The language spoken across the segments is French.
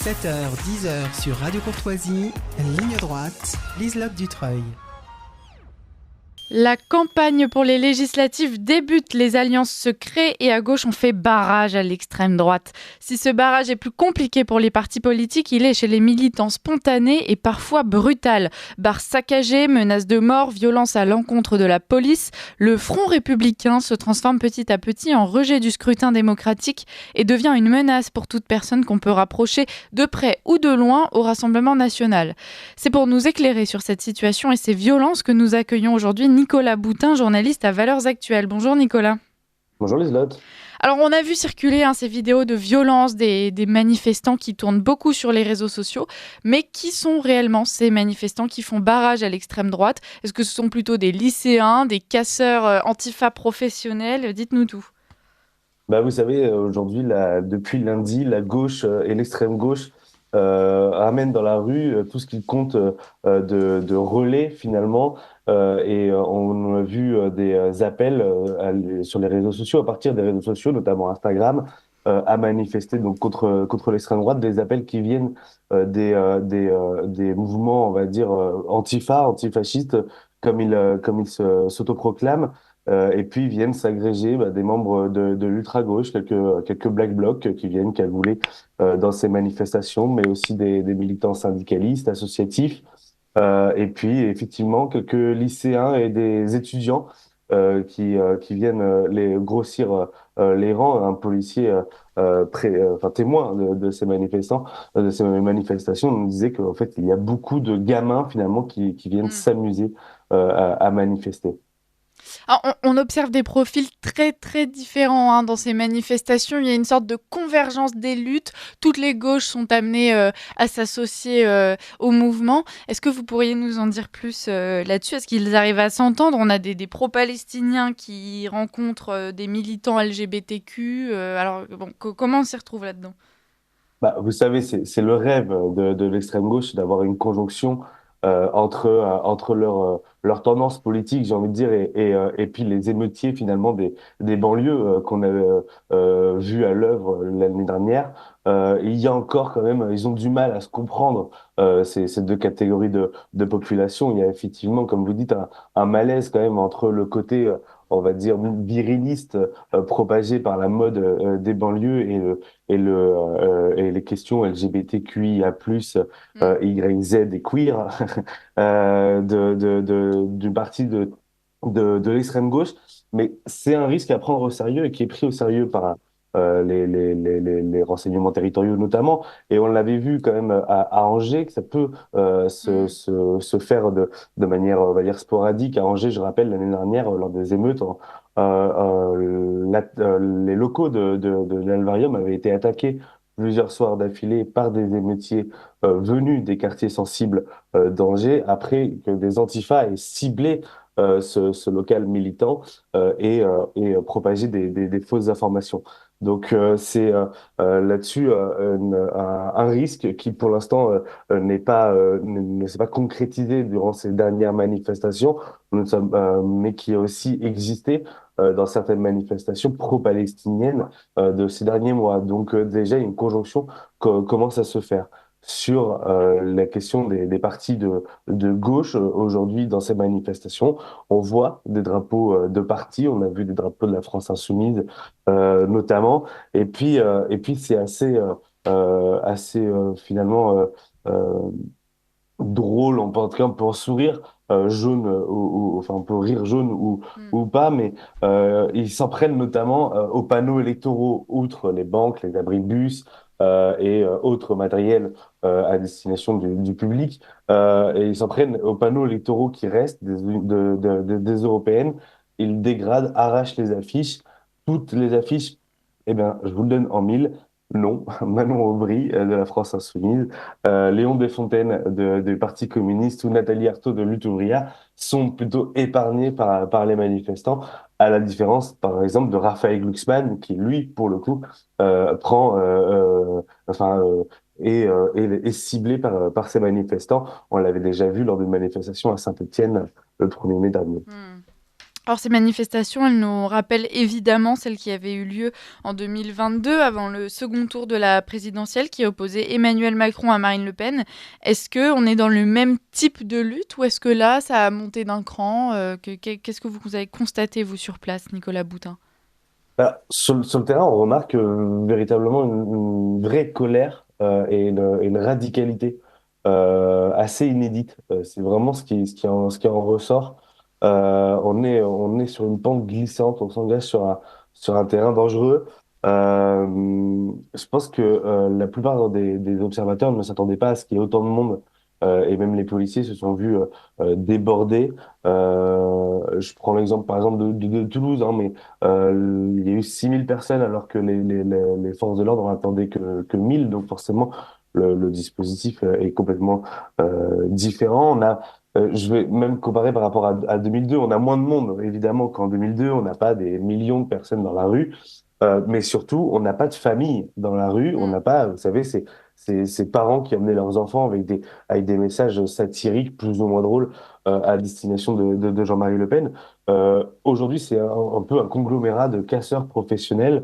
7h-10h sur Radio Courtoisie, ligne droite, Liselotte Dutreuil. La campagne pour les législatives débute, les alliances se créent et à gauche on fait barrage à l'extrême droite. Si ce barrage est plus compliqué pour les partis politiques, il est chez les militants spontanés et parfois brutal. Bars saccagés, menaces de mort, violence à l'encontre de la police, le Front républicain se transforme petit à petit en rejet du scrutin démocratique et devient une menace pour toute personne qu'on peut rapprocher de près ou de loin au Rassemblement national. C'est pour nous éclairer sur cette situation et ces violences que nous accueillons aujourd'hui Nicolas Boutin, journaliste à Valeurs Actuelles. Bonjour Nicolas. Bonjour Liselotte. Alors on a vu circuler ces vidéos de violence des manifestants qui tournent beaucoup sur les réseaux sociaux, mais qui sont réellement ces manifestants qui font barrage à l'extrême droite ? Est-ce que ce sont plutôt des lycéens, des casseurs antifa professionnels ? Dites-nous tout. Vous savez, aujourd'hui, depuis lundi, la gauche et l'extrême gauche ramènent dans la rue tout ce qu'ils comptent de relais finalement. On a vu des appels sur les réseaux sociaux, à partir des réseaux sociaux, notamment Instagram, à manifester donc contre l'extrême droite, des appels qui viennent des mouvements, on va dire, antifascistes, comme ils s'autoproclament. Et puis viennent s'agréger des membres de l'ultra-gauche, quelques black blocs qui viennent cagouler dans ces manifestations, mais aussi des militants syndicalistes, associatifs, et puis effectivement quelques lycéens et des étudiants qui viennent les grossir les rangs. Un policier témoin de ces de ces manifestations, nous disait qu'en fait il y a beaucoup de gamins finalement qui viennent s'amuser à manifester. Alors, on observe des profils très très différents dans ces manifestations. Il y a une sorte de convergence des luttes. Toutes les gauches sont amenées à s'associer au mouvement. Est-ce que vous pourriez nous en dire plus là-dessus ? Est-ce qu'ils arrivent à s'entendre ? On a des pro-palestiniens qui rencontrent des militants LGBTQ. Comment on s'y retrouve là-dedans ? Vous savez, c'est le rêve de l'extrême gauche d'avoir une conjonction entre leur tendance politique, j'ai envie de dire, et puis les émeutiers finalement des banlieues qu'on a vu à l'œuvre l'année dernière. Il y a encore quand même, ils ont du mal à se comprendre ces deux catégories de population. Il y a effectivement, comme vous dites, un malaise quand même entre le côté, on va dire, viriliste propagé par la mode des banlieues et les questions LGBTQIA+, YZ et queer du parti de l'extrême gauche. Mais c'est un risque à prendre au sérieux et qui est pris au sérieux par les renseignements territoriaux notamment. Et on l'avait vu quand même à Angers, que ça peut se faire de manière, on va dire, sporadique. À Angers, je rappelle, l'année dernière, lors des émeutes, les locaux de l'Alvarium avaient été attaqués plusieurs soirs d'affilée par des émeutiers venus des quartiers sensibles d'Angers, après que des antifas aient ciblé ce local militant et propagé des fausses informations. Donc c'est là-dessus un risque qui pour l'instant ne s'est pas concrétisé durant ces dernières manifestations, mais qui a aussi existé dans certaines manifestations pro-palestiniennes de ces derniers mois. Donc déjà, une conjonction commence à se faire sur la question des partis de gauche aujourd'hui dans ces manifestations. On voit des drapeaux de partis, on a vu des drapeaux de la France insoumise notamment, et puis c'est assez finalement drôle, en tout cas on peut en sourire jaune enfin on peut rire jaune ou pas, mais ils s'en prennent notamment aux panneaux électoraux, outre les banques, les abribus autres matériels à destination du public, et ils s'en prennent aux panneaux électoraux qui restent des européennes. Ils dégradent, arrachent les affiches, toutes les affiches. Eh bien, je vous le donne en mille. Non, Manon Aubry de la France Insoumise, Léon Desfontaines du Parti communiste ou Nathalie Arthaud de Lutte ouvrière sont plutôt épargnés par les manifestants, à la différence, par exemple, de Raphaël Glucksmann, qui, lui, pour le coup, prend, enfin, est ciblé par ces manifestants. On l'avait déjà vu lors d'une manifestation à Saint-Étienne le 1er mai dernier. Alors ces manifestations, elles nous rappellent évidemment celles qui avaient eu lieu en 2022 avant le second tour de la présidentielle qui opposait Emmanuel Macron à Marine Le Pen. Est-ce qu'on est dans le même type de lutte ou est-ce que là, ça a monté d'un cran qu'est-ce que vous avez constaté, vous, sur place, Nicolas Boutin? Bah, sur le terrain, on remarque véritablement une vraie colère et une radicalité assez inédite. C'est vraiment ce qui en ressort. On est sur une pente glissante, on s'engage sur un terrain dangereux. Je pense que la plupart des observateurs ne s'attendaient pas à ce qu'il y ait autant de monde, et même les policiers se sont vus débordés. Je prends l'exemple par exemple de Toulouse, hein, mais il y a eu 6 000 personnes alors que les forces de l'ordre en attendaient que 1 000. Donc forcément, le dispositif est complètement différent. Je vais même comparer par rapport à 2002. On a moins de monde, évidemment, qu'en 2002. On n'a pas des millions de personnes dans la rue. Mais surtout, on n'a pas de famille dans la rue. On n'a pas, vous savez, ces parents qui amenaient leurs enfants avec des messages satiriques plus ou moins drôles à destination de Jean-Marie Le Pen. Aujourd'hui, c'est un peu un conglomérat de casseurs professionnels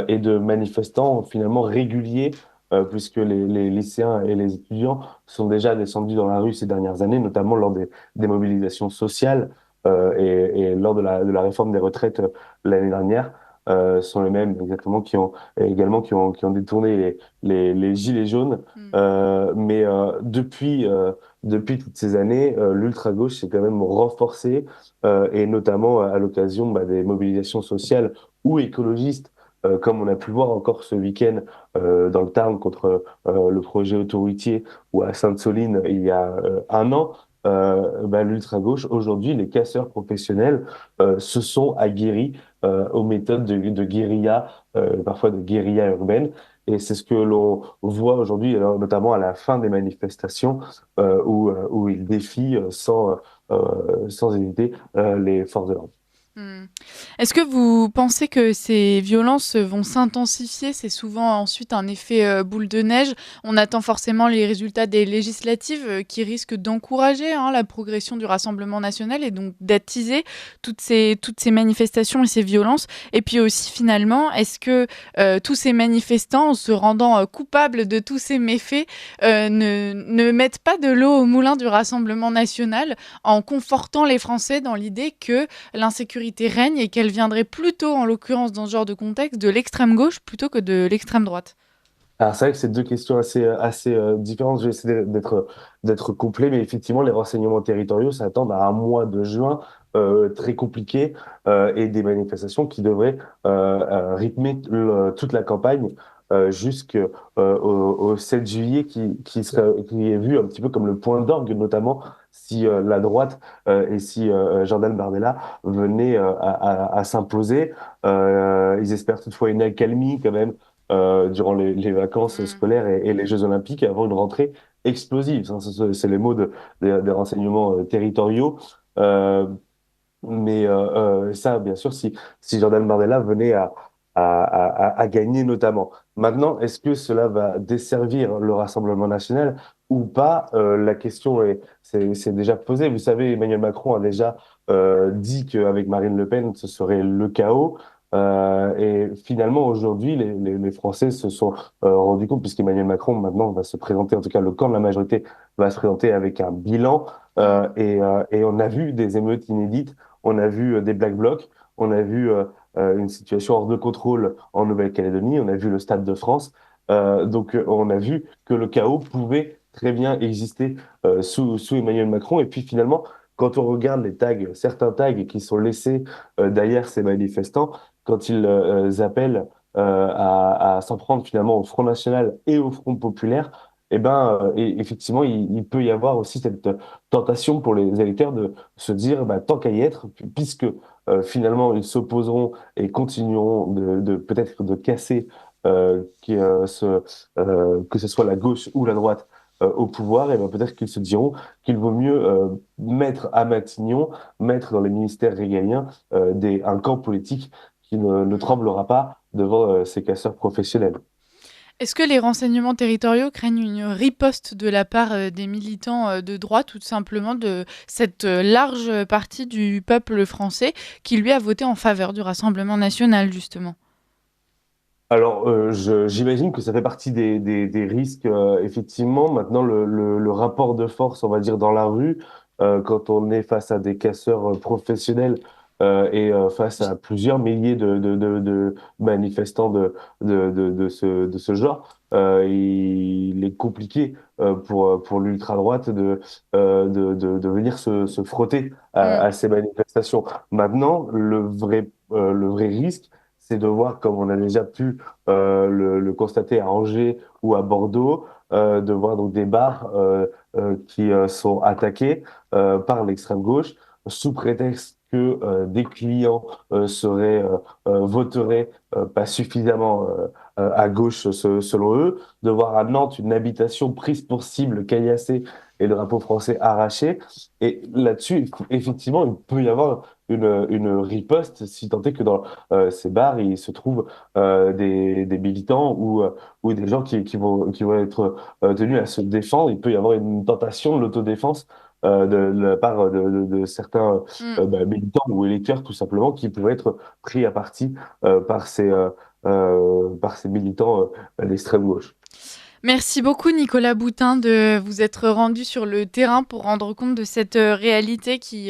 et de manifestants finalement réguliers, puisque les lycéens et les étudiants sont déjà descendus dans la rue ces dernières années, notamment lors des mobilisations sociales et lors de la réforme des retraites l'année dernière. Sont les mêmes exactement qui ont détourné les gilets jaunes. Mm. Depuis toutes ces années, l'ultra-gauche s'est quand même renforcée, et notamment à l'occasion des mobilisations sociales ou écologistes, comme on a pu voir encore ce week-end dans le Tarn contre le projet autoroutier, ou à Sainte-Soline il y a un an. L'ultra-gauche, aujourd'hui, les casseurs professionnels se sont aguerris aux méthodes de guérilla, parfois de guérilla urbaine. Et c'est ce que l'on voit aujourd'hui, alors, notamment à la fin des manifestations, où ils défient sans hésiter les forces de l'ordre. Hmm. Est-ce que vous pensez que ces violences vont s'intensifier? C'est souvent ensuite un effet boule de neige. On attend forcément les résultats des législatives qui risquent d'encourager la progression du Rassemblement national et donc d'attiser toutes ces manifestations et ces violences. Et puis aussi, finalement, est-ce que tous ces manifestants, en se rendant coupables de tous ces méfaits, ne mettent pas de l'eau au moulin du Rassemblement national en confortant les Français dans l'idée que l'insécurité règne et qu'elle viendrait plutôt, en l'occurrence dans ce genre de contexte, de l'extrême gauche plutôt que de l'extrême droite? Alors, c'est vrai que c'est deux questions assez différentes. Je vais essayer d'être complet, mais effectivement, les renseignements territoriaux s'attendent à un mois de juin très compliqué, et des manifestations qui devraient rythmer toute la campagne jusqu'au 7 juillet, qui est vu un petit peu comme le point d'orgue, notamment si la droite et si Jordan Bardella venaient à s'imposer. Ils espèrent toutefois une accalmie quand même durant les vacances Mm. scolaires et les Jeux Olympiques, avant une rentrée explosive. Ça, c'est les mots des renseignements territoriaux. Euh, ça, bien sûr, si Jordan Bardella venait à gagner notamment. Maintenant, est-ce que cela va desservir le Rassemblement national ou pas? La question c'est déjà posée. Vous savez, Emmanuel Macron a déjà dit qu'avec Marine Le Pen, ce serait le chaos. Et finalement, aujourd'hui, les Français se sont rendus compte, puisqu'Emmanuel Macron, maintenant, va se présenter, en tout cas, le camp de la majorité va se présenter avec un bilan. Mm. Et on a vu des émeutes inédites, on a vu des Black Blocs, on a vu une situation hors de contrôle en Nouvelle-Calédonie, on a vu le Stade de France. On a vu que le chaos pouvait très bien exister sous Emmanuel Macron. Et puis finalement, quand on regarde les tags, certains tags qui sont laissés derrière ces manifestants, quand ils appellent à s'en prendre finalement au Front National et au Front Populaire, effectivement, il peut y avoir aussi cette tentation pour les électeurs de se dire, tant qu'à y être, puisque finalement ils s'opposeront et continueront peut-être de casser que ce soit la gauche ou la droite au pouvoir, et ben peut-être qu'ils se diront qu'il vaut mieux mettre à Matignon, mettre dans les ministères régaliens un camp politique qui ne Mm. tremblera pas devant ces casseurs professionnels. Est-ce que les renseignements territoriaux craignent une riposte de la part des militants de droite ou tout simplement de cette large partie du peuple français qui lui a voté en faveur du Rassemblement national, justement? Alors, j'imagine que ça fait partie des risques, effectivement. Maintenant, le rapport de force, on va dire, dans la rue, quand on est face à des casseurs professionnels et face à plusieurs milliers de manifestants de ce genre, il est compliqué pour l'ultra-droite de venir se frotter Mm, à ces manifestations. Maintenant, le vrai risque, c'est de voir, comme on a déjà pu le constater à Angers ou à Bordeaux, de voir donc des bars qui sont attaqués par l'extrême gauche sous prétexte que des clients voteraient pas suffisamment à gauche selon eux, de voir à Nantes une habitation prise pour cible, caillassée et le drapeau français arraché. Et là-dessus, effectivement, il peut y avoir une riposte si tant est que dans ces bars, il se trouve des militants ou des gens qui vont être tenus à se défendre. Il peut y avoir une tentation de l'autodéfense de la part de certains mm. militants ou électeurs, tout simplement, qui pourraient être pris à partie par ces militants d'extrême gauche. Merci beaucoup Nicolas Boutin de vous être rendu sur le terrain pour rendre compte de cette réalité qui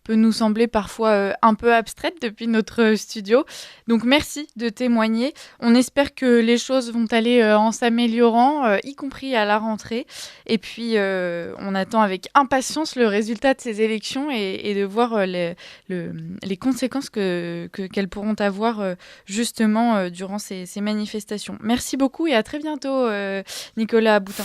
peut nous sembler parfois un peu abstraite depuis notre studio. Donc merci de témoigner. On espère que les choses vont aller en s'améliorant, y compris à la rentrée. Et puis on attend avec impatience le résultat de ces élections et de voir les conséquences qu'elles pourront avoir justement durant ces manifestations. Merci beaucoup et à très bientôt. Nicolas Boutin.